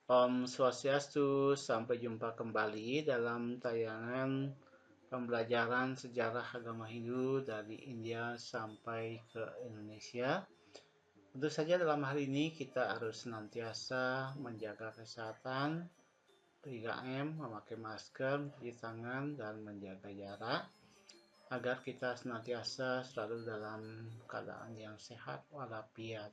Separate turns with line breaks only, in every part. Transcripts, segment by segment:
Om Swastiastu, sampai jumpa kembali dalam tayangan pembelajaran sejarah agama Hindu dari India sampai ke Indonesia. Tentu saja dalam hal ini kita harus senantiasa menjaga kesehatan, 3M, memakai masker, cuci tangan, dan menjaga jarak agar kita senantiasa selalu dalam keadaan yang sehat walafiat.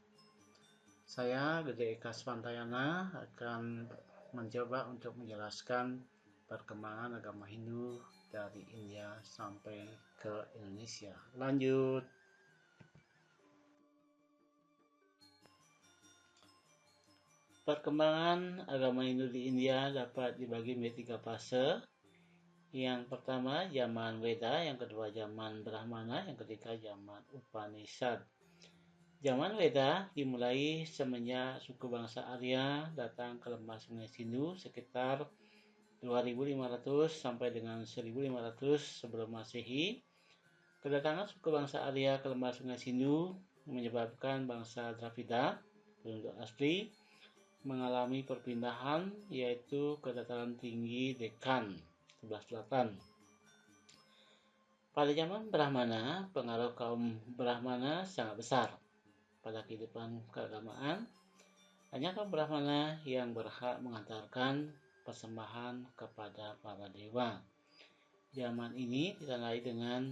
Saya, Gede Eka Swantayana, akan mencoba untuk menjelaskan perkembangan agama Hindu dari India sampai ke Indonesia. Lanjut. Perkembangan agama Hindu di India dapat dibagi menjadi 3 fase. Yang pertama zaman Weda, yang kedua zaman Brahmana, yang ketiga zaman Upanishad. Zaman Weda dimulai semenjak suku bangsa Arya datang ke lembah Sungai Sindhu sekitar 2500 sampai dengan 1500 sebelum Masehi. Kedatangan suku bangsa Arya ke lembah Sungai Sindhu menyebabkan bangsa Dravida, penduduk asli, mengalami perpindahan yaitu ke dataran tinggi Deccan, sebelah selatan. Pada zaman Brahmana, pengaruh kaum Brahmana sangat besar pada kehidupan keagamaan. Hanya kaum Brahmana yang berhak mengantarkan persembahan kepada para dewa. Zaman ini ditandai dengan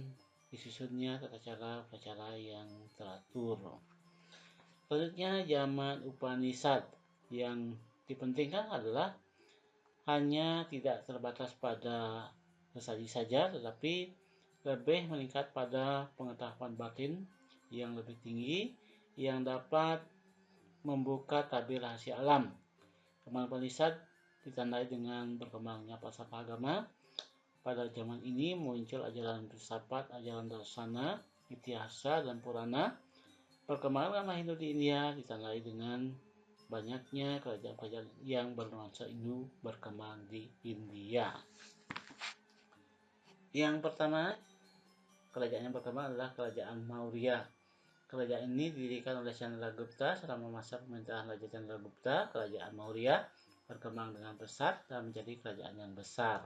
disusunnya tata cara upacara yang teratur. Selanjutnya zaman Upanishad, yang dipentingkan adalah hanya tidak terbatas pada sesaji saja, tetapi lebih meningkat pada pengetahuan batin yang lebih tinggi yang dapat membuka tabir rahasia alam. Zaman Upanishad ditandai dengan berkembangnya falsafah agama. Pada zaman ini muncul ajaran filsafat, ajaran darsana, itihasa, dan purana. Perkembangan agama Hindu di India ditandai dengan banyaknya kerajaan-kerajaan yang bernuansa Hindu berkembang di India. Yang pertama, kerajaan yang berkembang adalah kerajaan Maurya. Kerajaan ini didirikan oleh Chandragupta selama masa pemerintahan Raja Chandragupta. Kerajaan Maurya berkembang dengan pesat dan menjadi kerajaan yang besar.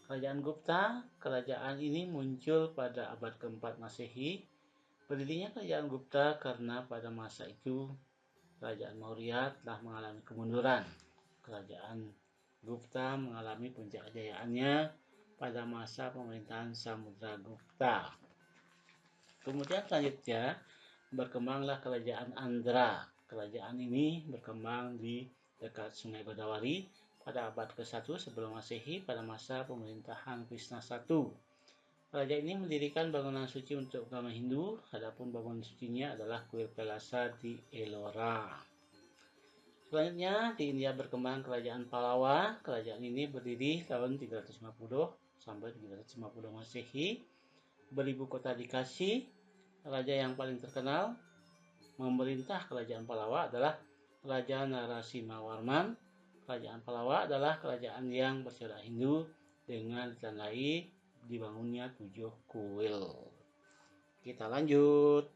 Kerajaan Gupta, kerajaan ini muncul pada abad keempat Masehi. Berdirinya kerajaan Gupta karena pada masa itu kerajaan Maurya telah mengalami kemunduran. Kerajaan Gupta mengalami puncak kejayaannya pada masa pemerintahan Samudragupta. Kemudian selanjutnya berkembanglah kerajaan Andhra. Kerajaan ini berkembang di dekat Sungai Godavari pada abad ke-1 sebelum Masehi pada masa pemerintahan Krishna I. Kerajaan ini mendirikan bangunan suci untuk agama Hindu, adapun bangunan sucinya adalah kuil Kailasa di Ellora. Selanjutnya di India berkembang kerajaan Pallava. Kerajaan ini berdiri tahun 350 sampai 350 Masehi. Beribu kota di Kashi. Raja yang paling terkenal memerintah kerajaan Pallava adalah Raja Narasimhawarman. Kerajaan Pallava adalah kerajaan yang bercorak Hindu dengan ditandai dibangunnya 7 kuil. Kita lanjut.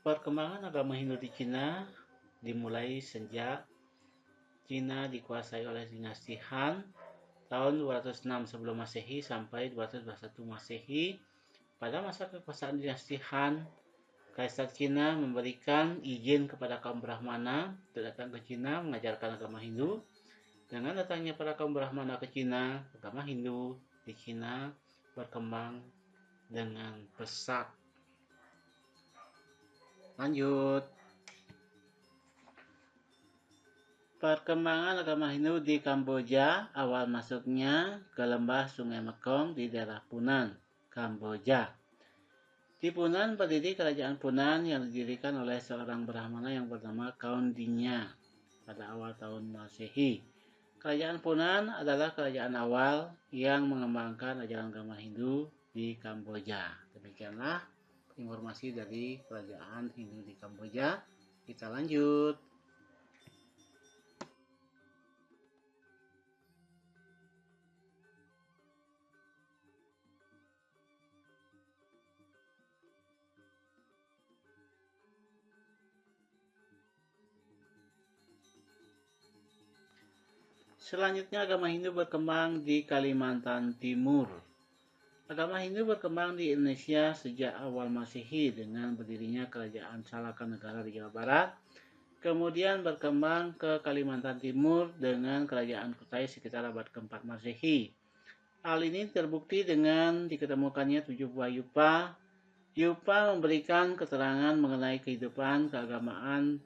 Perkembangan agama Hindu di Cina dimulai sejak Cina dikuasai oleh dinasti Han tahun 206 sebelum Masehi sampai 221 Masehi. Pada masa kekuasaan dinasti Han, Kaisar Cina memberikan izin kepada kaum Brahmana untuk datang ke Cina mengajarkan agama Hindu. Dengan datangnya para kaum Brahmana ke Cina, agama Hindu di Cina berkembang dengan pesat. Lanjut. Perkembangan agama Hindu di Kamboja awal masuknya ke lembah Sungai Mekong di daerah Punan, Kamboja. Di Punan berdiri kerajaan Punan yang didirikan oleh seorang Brahmana yang bernama Kaundinya pada awal tahun Masehi. Kerajaan Punan adalah kerajaan awal yang mengembangkan ajaran agama Hindu di Kamboja. Demikianlah informasi dari kerajaan Hindu di Kamboja. Kita lanjut. Selanjutnya, agama Hindu berkembang di Kalimantan Timur. Agama Hindu berkembang di Indonesia sejak awal Masehi dengan berdirinya Kerajaan Salaka Negara di Jawa Barat. Kemudian berkembang ke Kalimantan Timur dengan Kerajaan Kutai sekitar abad ke-4 Masehi. Hal ini terbukti dengan diketemukannya 7 buah yupa. Yupa memberikan keterangan mengenai kehidupan keagamaan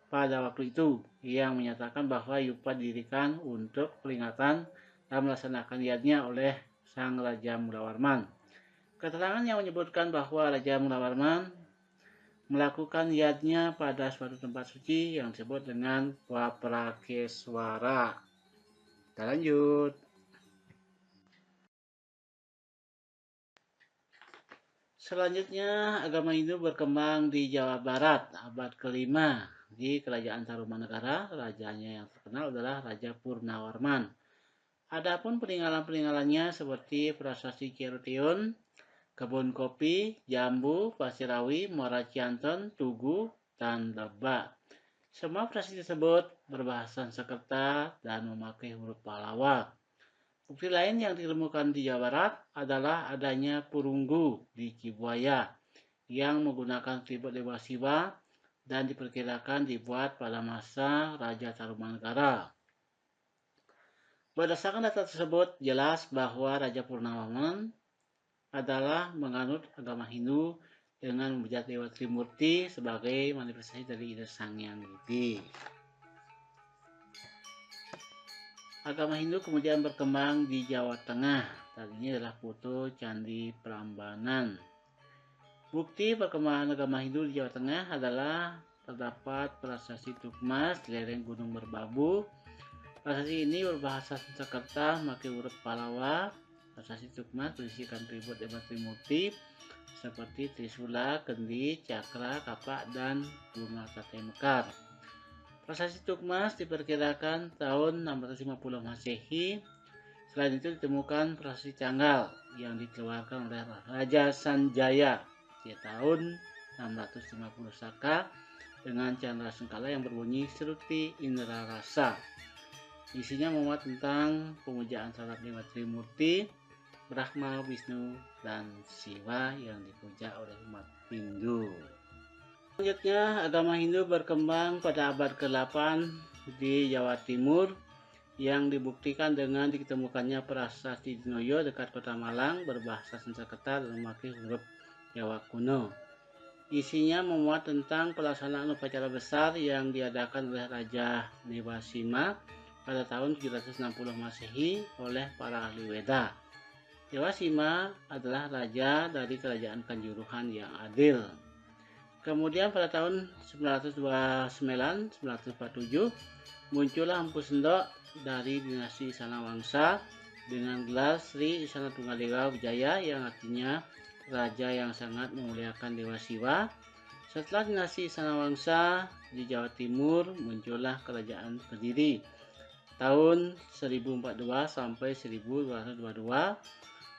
pada waktu itu, yang menyatakan bahwa yupa didirikan untuk peringatan dan melaksanakan yadnya oleh Sang Raja Mulawarman. Keterangan yang menyebutkan bahwa Raja Mulawarman melakukan yadnya pada suatu tempat suci yang disebut dengan Waprakeswara. Kita lanjut. Selanjutnya, agama Hindu berkembang di Jawa Barat abad ke-5 di Kerajaan Tarumanegara. Rajanya yang terkenal adalah Raja Purnawarman. Adapun peninggalan-peninggalannya seperti Prasasti Cirution, kebun kopi, jambu, pasirawi, muara Cianten, tugu, dan lebak. Semua prasasti tersebut berbahasa Sanskerta dan memakai huruf Pallawa. Bukti lain yang ditemukan di Jawa Barat adalah adanya Purunggu di Cibuaya yang menggunakan tribut Dewa Siwa dan diperkirakan dibuat pada masa Raja Tarumanegara. Berdasarkan data tersebut, jelas bahwa Raja Purnawarman adalah menganut agama Hindu dengan membejat Dewa Trimurti sebagai manifestasi dari Ida Sang Hyang Widi. Agama Hindu kemudian berkembang di Jawa Tengah. Tadinya adalah foto Candi Prambanan. Bukti perkembangan agama Hindu di Jawa Tengah adalah terdapat prasasti Tukmas di lereng Gunung Merbabu. Prasasti ini berbahasa Sanskerta memakai huruf Pallawa. Prasasti Tukmas berisikan tribut Dewa Trimurti seperti Trisula, Kendi, Cakra, Kapak, dan bunga tate mekar. Prasasti Tukmas diperkirakan tahun 650 Masehi. Selain itu ditemukan prasasti Canggal yang dikeluarkan oleh Raja Sanjaya di tahun 650 Saka dengan candra sengkala yang berbunyi Sruti Indra Rasa. Isinya memuat tentang pemujaan terhadap Dewa Trimurti, Brahma, Wisnu, dan Siwa yang dipuja oleh umat Hindu. Selanjutnya, agama Hindu berkembang pada abad ke-8 di Jawa Timur yang dibuktikan dengan ditemukannya prasasti Dinoyo dekat kota Malang berbahasa Sanskerta dan memakai huruf Jawa kuno. Isinya memuat tentang pelaksanaan upacara besar yang diadakan oleh Raja Dewasima pada tahun 760 Masehi oleh para ahli Weda. Dewasima adalah raja dari kerajaan Kanjuruhan yang adil. Kemudian pada tahun 929-947 muncullah Empu Sendok dari dinasti Isana Wangsa dengan gelar Sri Isana Tunggadewa Wijaya yang artinya raja yang sangat memuliakan Dewa Siwa. Setelah dinasti Isana Wangsa di Jawa Timur muncullah Kerajaan Kediri tahun 1042 sampai 1222.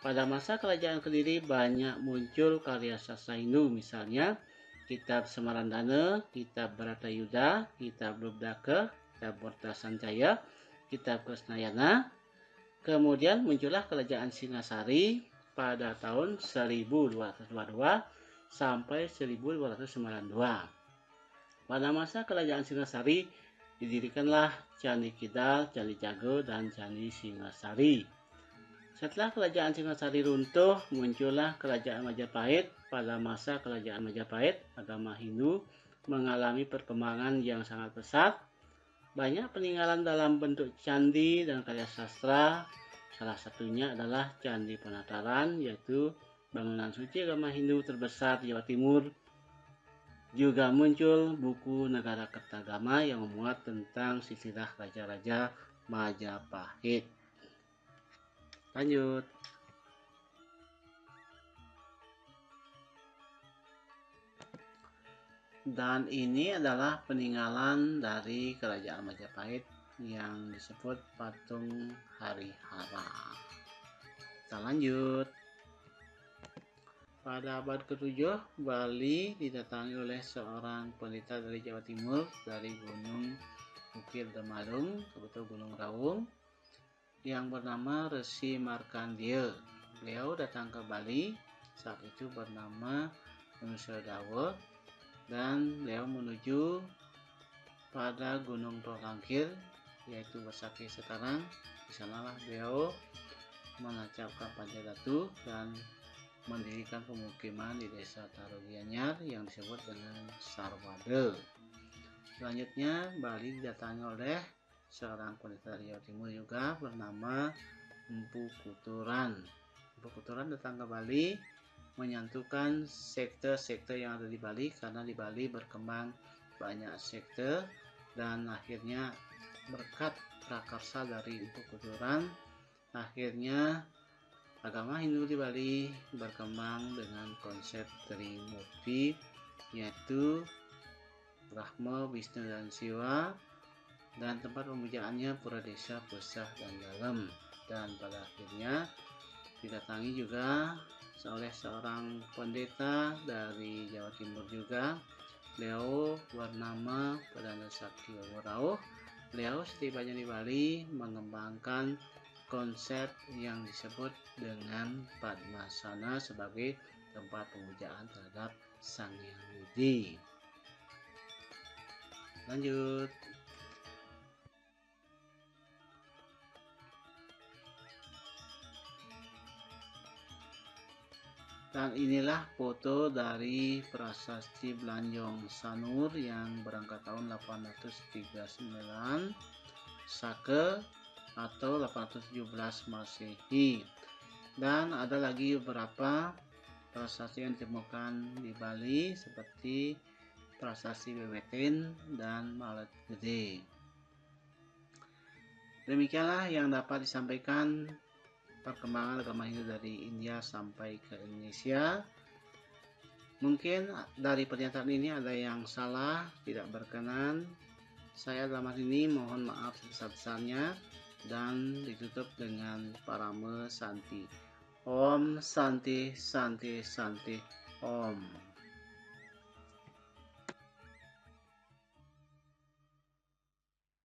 Pada masa Kerajaan Kediri banyak muncul karya sastra Hindu, misalnya Kitab Semarandana, Kitab Bharatayuda, Kitab Lubdaka, Kitab Borta Sancaya, Kitab Krisnayana. Kemudian muncullah Kerajaan Singasari pada tahun 1222 sampai 1292. Pada masa Kerajaan Singasari didirikanlah Candi Kidal, Candi Jago, dan Candi Singasari. Setelah Kerajaan Singasari runtuh, muncullah Kerajaan Majapahit. Pada masa Kerajaan Majapahit, agama Hindu mengalami perkembangan yang sangat pesat. Banyak peninggalan dalam bentuk candi dan karya sastra. Salah satunya adalah Candi Penataran, yaitu bangunan suci agama Hindu terbesar di Jawa Timur. Juga muncul buku Negara Kertagama yang memuat tentang silsilah raja-raja Majapahit. Lanjut. Dan ini adalah peninggalan dari Kerajaan Majapahit yang disebut patung Harihara. Kita lanjut. Pada abad ke-7, Bali didatangi oleh seorang pendeta dari Jawa Timur dari Gunung Bukit Demalung, atau Gunung Raung. yang bernama Resi Markandeya. Beliau datang ke Bali saat itu bernama Nusa dan beliau menuju pada Gunung Tolangkir, yaitu Besakih sekarang. Di sanalah beliau menancapkan Pancadhatu dan mendirikan pemukiman di desa Tarugianyar yang disebut dengan Sarwade. Selanjutnya Bali didatangi oleh seorang pendeta dari Jawa Timur juga bernama Empu Kuturan. Empu Kuturan datang ke Bali menyatukan sekte-sekte yang ada di Bali, karena di Bali berkembang banyak sekte, dan akhirnya berkat prakarsa dari Empu Kuturan akhirnya agama Hindu di Bali berkembang dengan konsep Trimurti, yaitu Brahma, Wisnu, dan Siwa, dan tempat pemujaannya pura desa, pesah, dan dalam. Dan pada akhirnya didatangi juga oleh seorang pendeta dari Jawa Timur juga. Beliau bernama Perdana Sakti Rauh. Beliau setibanya di Bali mengembangkan konsep yang disebut dengan Padmasana sebagai tempat pemujaan terhadap Sang Hyang Widi. Lanjut. Dan inilah foto dari prasasti Blanjong Sanur yang berangkat tahun 839 Sake atau 817 Masehi. Dan ada lagi beberapa prasasti yang ditemukan di Bali seperti prasasti Weweten dan Malet Gede. Demikianlah yang dapat disampaikan perkembangan agama Hindu dari India sampai ke Indonesia. Mungkin dari pernyataan ini ada yang salah, tidak berkenan. Saya dalam hal ini mohon maaf sebesar-besarnya dan ditutup dengan Parame Santi. Om Santi Santi Santi Om.